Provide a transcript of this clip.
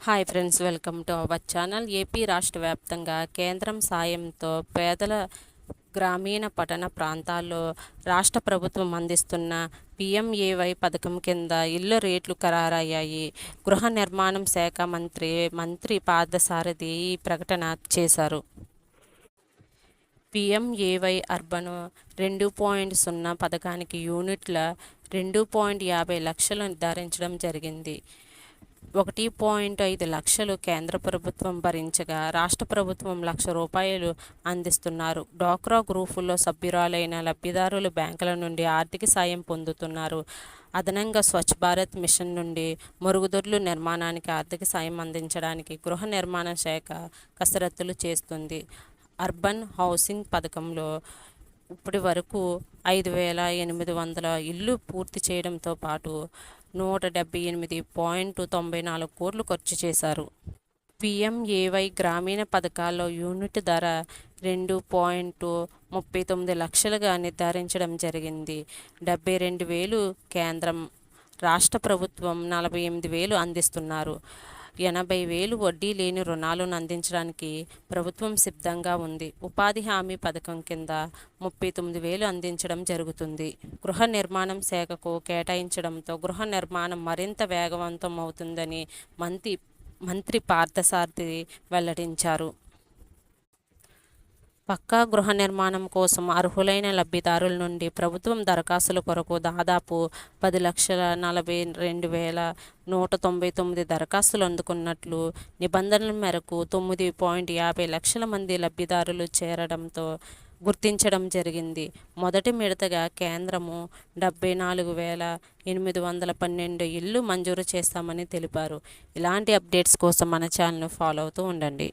Hi friends, welcome to our channel. AP రాష్ట్ర వ్యాప్తంగా కేంద్రం సాయంతో పేదల గ్రామీణ పట్టణ ప్రాంతాల్లో రాష్ట్ర ప్రభుత్వం అందిస్తున్న పిఎంఏవై పథకం కింద ఇళ్ల రేట్లు ఖరారయ్యాయి. గృహ నిర్మాణం శాఖ మంత్రి పార్థసారథి ఈ ప్రకటన చేశారు. పిఎంఏవై అర్బన్ 2.0 పథకానికి యూనిట్ల 2.50 లక్షలు నిర్ధారించడం జరిగింది. 1.5 లక్షలు కేంద్ర ప్రభుత్వం భరించగా రాష్ట్ర ప్రభుత్వం ₹1,00,000 అందిస్తున్నారు. డ్వాక్రా గ్రూపుల్లో సభ్యురాలైన లబ్ధిదారులు బ్యాంకుల నుండి ఆర్థిక సాయం పొందుతున్నారు. అదనంగా స్వచ్ఛ భారత్ మిషన్ నుండి మరుగుదొడ్ల నిర్మాణానికి ఆర్థిక సాయం అందించడానికి గృహ నిర్మాణ శాఖ కసరత్తులు చేస్తుంది. అర్బన్ హౌసింగ్ పథకంలో ఇప్పటి వరకు 5,800 ఇళ్లు పూర్తి చేయడంతో పాటు 178.94 కోట్లు ఖర్చు చేశారు. పిఎంఏవై గ్రామీణ పథకాల్లో యూనిట్ ధర 2.39 లక్షలుగా నిర్ధారించడం జరిగింది. 72,000 కేంద్రం, రాష్ట్ర ప్రభుత్వం 48,000 అందిస్తున్నారు. 80,000 వడ్డీ లేని రుణాలను అందించడానికి ప్రభుత్వం సిద్ధంగా ఉంది. ఉపాధి హామీ పథకం కింద 39,000 అందించడం జరుగుతుంది. గృహ నిర్మాణం శాఖకు కేటాయించడంతో గృహ నిర్మాణం మరింత వేగవంతం అవుతుందని మంత్రి పార్థసారథి వెల్లడించారు. పక్కా గృహ నిర్మాణం కోసం అర్హులైన లబ్ధిదారుల నుండి ప్రభుత్వం దరఖాస్తుల కొరకు దాదాపు 10,42,199 దరఖాస్తులు అందుకున్నట్లు, నిబంధనల మేరకు 9.50 లక్షల మంది లబ్ధిదారులు చేరడంతో గుర్తించడం జరిగింది. మొదటి విడతగా కేంద్రము 74,812 ఇళ్లు మంజూరు చేస్తామని తెలిపారు. ఇలాంటి అప్డేట్స్ కోసం మన ఛానల్ను ఫాలో అవుతూ ఉండండి.